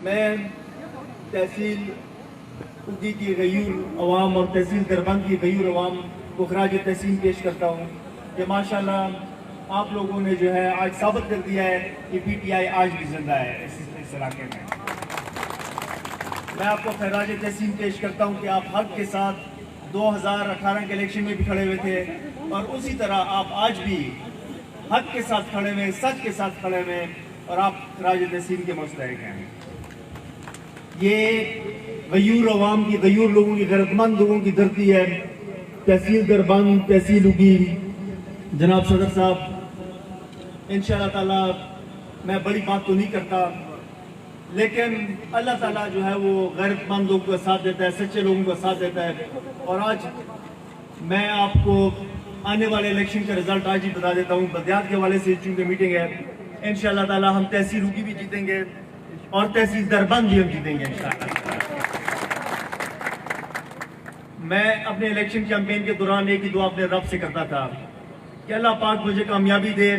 میں تحصیل اگی کی غیور عوام اور تحصیل دربند کی غیور عوام کو خراج تحسین پیش کرتا ہوں کہ ماشاءاللہ آپ لوگوں نے جو ہے آج ثابت کر دیا ہے کہ پی ٹی آئی آج بھی زندہ ہے اس علاقے میں. میں آپ کو خراج تحسین پیش کرتا ہوں کہ آپ حق کے ساتھ 2018 کے الیکشن میں بھی کھڑے ہوئے تھے اور اسی طرح آپ آج بھی حق کے ساتھ کھڑے ہوئے, سچ کے ساتھ کھڑے ہوئے اور آپ خراج تحسین کے مستحق ہیں. یہ غیور عوام کی, غیور لوگوں کی, غیرت مند لوگوں کی دھرتی ہے. تحصیل دربند, تحصیل اگی, جناب صدر صاحب, انشاءاللہ تعالیٰ میں بڑی بات تو نہیں کرتا, لیکن اللہ تعالیٰ جو ہے وہ غیرت مند لوگوں کا ساتھ دیتا ہے, سچے لوگوں کا ساتھ دیتا ہے. اور آج میں آپ کو آنے والے الیکشن کا رزلٹ آج ہی بتا دیتا ہوں. بلدیات کے حوالے سے چونکہ میٹنگ ہے, انشاءاللہ تعالیٰ ہم تحصیل اگی بھی جیتیں گے اور تحصیل دربند بھی ہم جیتیں گے انشاءاللہ. میں اپنے الیکشن کیمپین کے دوران ایک ہی دعا اپنے رب سے کرتا تھا کہ اللہ پاک مجھے کامیابی دے.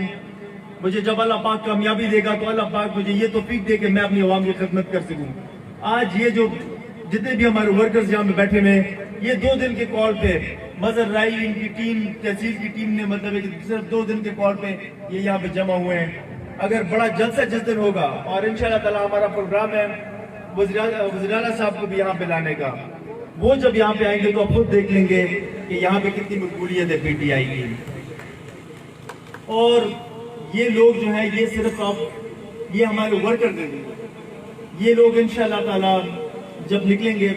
مجھے جب اللہ پاک کامیابی دے گا تو اللہ پاک مجھے یہ توفیق دے کہ میں اپنی عوام کی خدمت کر سکوں. آج یہ جو جتنے بھی ہمارے ورکرز یہاں میں بیٹھے ہوئے, یہ 2 دن کے کال پہ مظہر رائی ان کی ٹیم, تحصیل کی ٹیم نے مطلب ہے کہ صرف 2 دن کے کال پہ یہ یہاں پہ جمع ہوئے ہیں. اگر بڑا جلسہ جس دن ہوگا اور انشاءاللہ تعالیٰ ہمارا پروگرام ہے وزیر اعلیٰ صاحب کو بھی یہاں پہ لانے کا, وہ جب یہاں پہ آئیں گے تو آپ خود دیکھ لیں گے کہ یہاں پہ کتنی مقبولیت ہے پی ٹی آئی کی. اور یہ لوگ جو ہیں یہ صرف آپ یہ ہمارے ورکر دیں گے. یہ لوگ انشاءاللہ تعالیٰ جب نکلیں گے,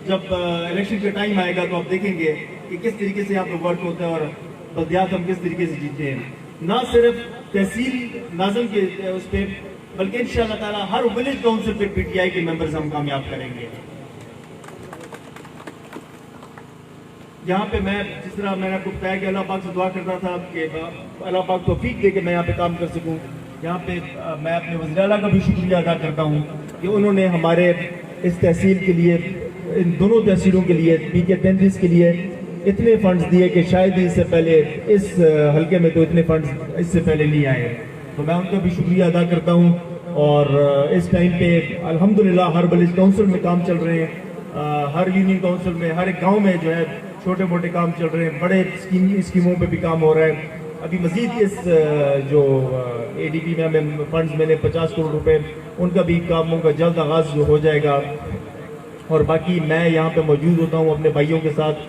جب الیکشن کا ٹائم آئے گا تو آپ دیکھیں گے کہ کس طریقے سے یہاں پہ ورک ہوتا ہے اور بلدیات ہم کس طریقے سے جیتے ہیں. نہ صرف تحصیل ناظم کے اس پہ بلکہ انشاءاللہ تعالیٰ ہر ولیج کاؤنسل پہ پی ٹی آئی کے ممبرز ہم کامیاب کریں گے. یہاں پہ میں جس طرح میں نے آپ کو بتایا کہ اللہ پاک سے دعا کرتا تھا کہ اللہ پاک توفیق دے کہ میں یہاں پہ کام کر سکوں. یہاں پہ میں اپنے وزیر اعلیٰ کا بھی شکریہ ادا کرتا ہوں کہ انہوں نے ہمارے اس تحصیل کے لیے, ان دونوں تحصیلوں کے لیے, پی کے 33 کے لیے اتنے فنڈز دیے کہ شاید ہی اس سے پہلے اس حلقے میں تو اتنے فنڈز اس سے پہلے نہیں آئے. تو میں ان کا بھی شکریہ ادا کرتا ہوں. اور اس ٹائم پہ الحمدللہ ہر ولیج کاؤنسل میں کام چل رہے ہیں, ہر یونین کاؤنسل میں, ہر ایک گاؤں میں جو ہے چھوٹے موٹے کام چل رہے ہیں, بڑے اسکیموں پہ بھی کام ہو رہا ہے. ابھی مزید اس جو اے ڈی پی میں ہمیں فنڈز ملے 50 کروڑ روپے, ان کا بھی کاموں کا جلد آغاز جو ہو جائے گا. اور باقی میں یہاں پہ موجود ہوتا ہوں اپنے بھائیوں کے ساتھ,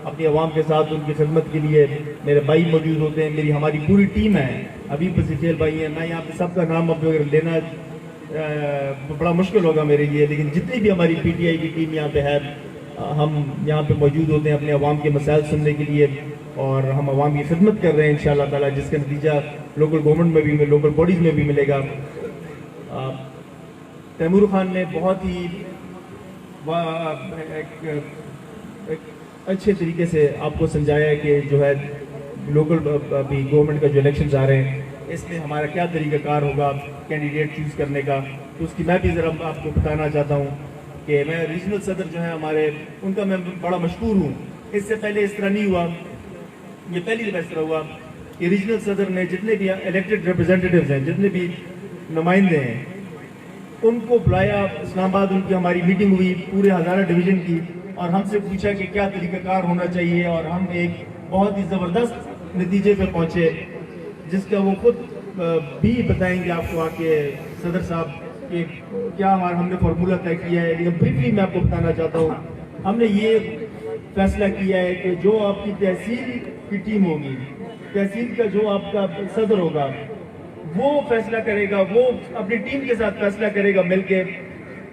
اپنی عوام کے ساتھ, ان کی خدمت کے لیے میرے بھائی موجود ہوتے ہیں. میری ہماری پوری ٹیم ہے, ابھی پسیٹیل بھائی ہیں. میں یہاں پہ سب کا نام اب لینا بڑا مشکل ہوگا میرے لیے, لیکن جتنی بھی ہماری پی ٹی آئی کی ٹیم یہاں پہ ہے, ہم یہاں پہ موجود ہوتے ہیں اپنے عوام کے مسائل سننے کے لیے, اور ہم عوام کی خدمت کر رہے ہیں انشاءاللہ تعالیٰ, جس کا نتیجہ لوکل گورنمنٹ میں بھی, لوکل باڈیز میں بھی ملے گا. تیمور خان نے بہت ہی ایک اچھے طریقے سے آپ کو سمجھایا ہے کہ جو ہے لوکل بھی گورنمنٹ کا جو الیکشنز آ رہے ہیں اس میں ہمارا کیا طریقہ کار ہوگا کینڈیڈیٹ چوز کرنے کا. تو اس کی میں بھی ذرا آپ کو بتانا چاہتا ہوں کہ میں ریجنل صدر جو ہیں ہمارے, ان کا میں بڑا مشکور ہوں. اس سے پہلے اس طرح نہیں ہوا, یہ پہلی دفعہ اس طرح ہوا کہ ریجنل صدر نے جتنے بھی الیکٹڈ ریپرزینٹیوز ہیں, جتنے بھی نمائندے ہیں, ان کو بلایا اسلام آباد. ان کی ہماری میٹنگ ہوئی پورے ہزارہ ڈویژن کی, اور ہم سے پوچھا کہ کیا طریقہ کار ہونا چاہیے, اور ہم ایک بہت ہی زبردست نتیجے پہ پہنچے جس کا وہ خود بھی بتائیں گے آپ کو آ کے صدر صاحب کہ کیا ہم نے فارمولہ طے کیا ہے. لیکن بریفلی میں آپ کو بتانا چاہتا ہوں, ہم نے یہ فیصلہ کیا ہے کہ جو آپ کی تحصیل کی ٹیم ہوگی, تحصیل کا جو آپ کا صدر ہوگا, وہ فیصلہ کرے گا, وہ اپنی ٹیم کے ساتھ فیصلہ کرے گا مل کے.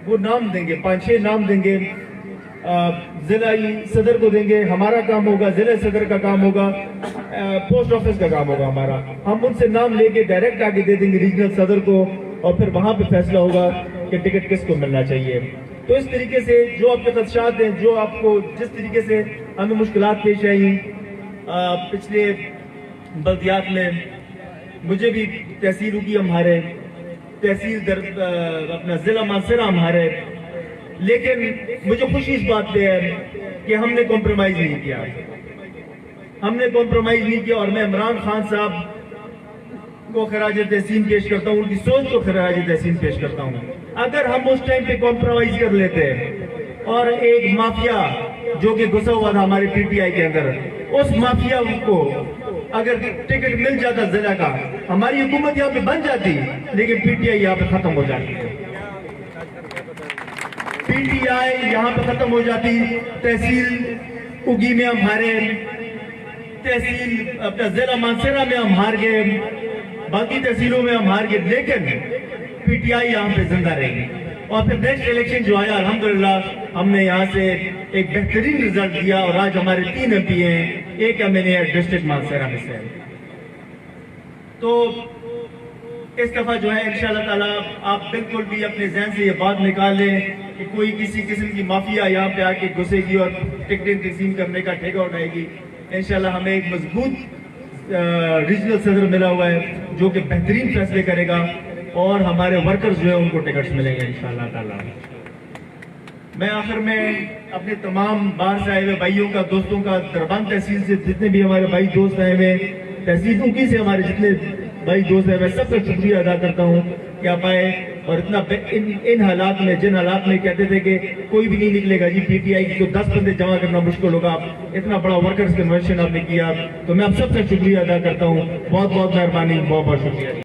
وہ نام دیں گے, 5-6 نام دیں گے, ضلعی صدر کو دیں گے. ہمارا کام ہوگا, ضلع صدر کا کام ہوگا, پوسٹ آفس کا کام ہوگا ہمارا. ہم ان سے نام لے کے ڈائریکٹ آگے دے دیں گے ریجنل صدر کو, اور پھر وہاں پہ فیصلہ ہوگا کہ ٹکٹ کس کو ملنا چاہیے. تو اس طریقے سے جو آپ کے خدشات ہیں, جو آپ کو جس طریقے سے ہمیں مشکلات پیش آئیں پچھلے بلدیات میں, مجھے بھی تحصیل ہوگی ہمارے, تحصیل اپنا ضلع ماسرہ ہمارے, لیکن مجھے خوشی اس بات پہ ہے کہ ہم نے کمپرومائز نہیں کیا. ہم نے کمپرومائز نہیں کیا, اور میں عمران خان صاحب کو خراج تحسین پیش کرتا ہوں, ان کی سوچ کو خراج تحسین پیش کرتا ہوں. اگر ہم اس ٹائم پہ کمپرومائز کر لیتے اور ایک مافیا جو کہ گھسا ہوا تھا ہمارے پی ٹی آئی کے اندر، اس مافیا کو اگر ٹکٹ مل جاتا ضلع کا، ہماری حکومت یہاں پہ بن جاتی، لیکن پی ٹی آئی یہاں پہ ختم ہو جاتی، پی ٹی آئی یہاں پہ ختم ہو جاتی۔ تحصیل اگی میں ہم ہارے، تحصیل اپنا ضلع مانسہرہ میں ہم ہار گئے، باقی تحصیلوں میں ہم ہار گئے، لیکن پی ٹی آئی یہاں پہ زندہ رہے گی۔ اور پھر نیکسٹ الیکشن جو آیا، الحمدللہ ہم نے یہاں سے ایک بہترین رزلٹ دیا، اور آج ہمارے 3 ایم پی ہیں، ایک ایم این اے ڈسٹرکٹ مانسہرہ میں سے۔ تو اس دفعہ جو ہے انشاءاللہ تعالیٰ آپ بالکل بھی اپنے ذہن سے یہ بات نکال لیں کہ کوئی کسی قسم کی مافیا یہاں پہ آ کے گھسے گی اور ٹکٹیں تقسیم کرنے کا ٹھیکہ اٹھائے گی۔ انشاءاللہ ہمیں ایک مضبوط ریجنل صدر ملا ہوا ہے جو کہ بہترین فیصلے کرے گا، اور ہمارے ورکرز جو ہیں ان کو ٹکٹس ملیں گے انشاءاللہ تعالیٰ۔ میں آخر میں اپنے تمام باہر سے آئے ہوئے بھائیوں کا، دوستوں کا، دربان تحصیل سے جتنے بھی ہمارے بھائی دوست آئے ہوئے، تحصیل اونکی سے ہمارے جتنے بھائی دوست ہیں، میں سب کا شکریہ ادا کرتا ہوں کہ آپ آئے، اور اتنا ان حالات میں، جن حالات میں کہتے تھے کہ کوئی بھی نہیں نکلے گا جی پی ٹی آئی کی، تو 10 بندے جمع کرنا مشکل ہوگا، اتنا بڑا ورکرز کنونشن آپ نے کیا، تو میں آپ سب کا شکریہ ادا کرتا ہوں۔ بہت بہت مہربانی، بہت بہت شکریہ۔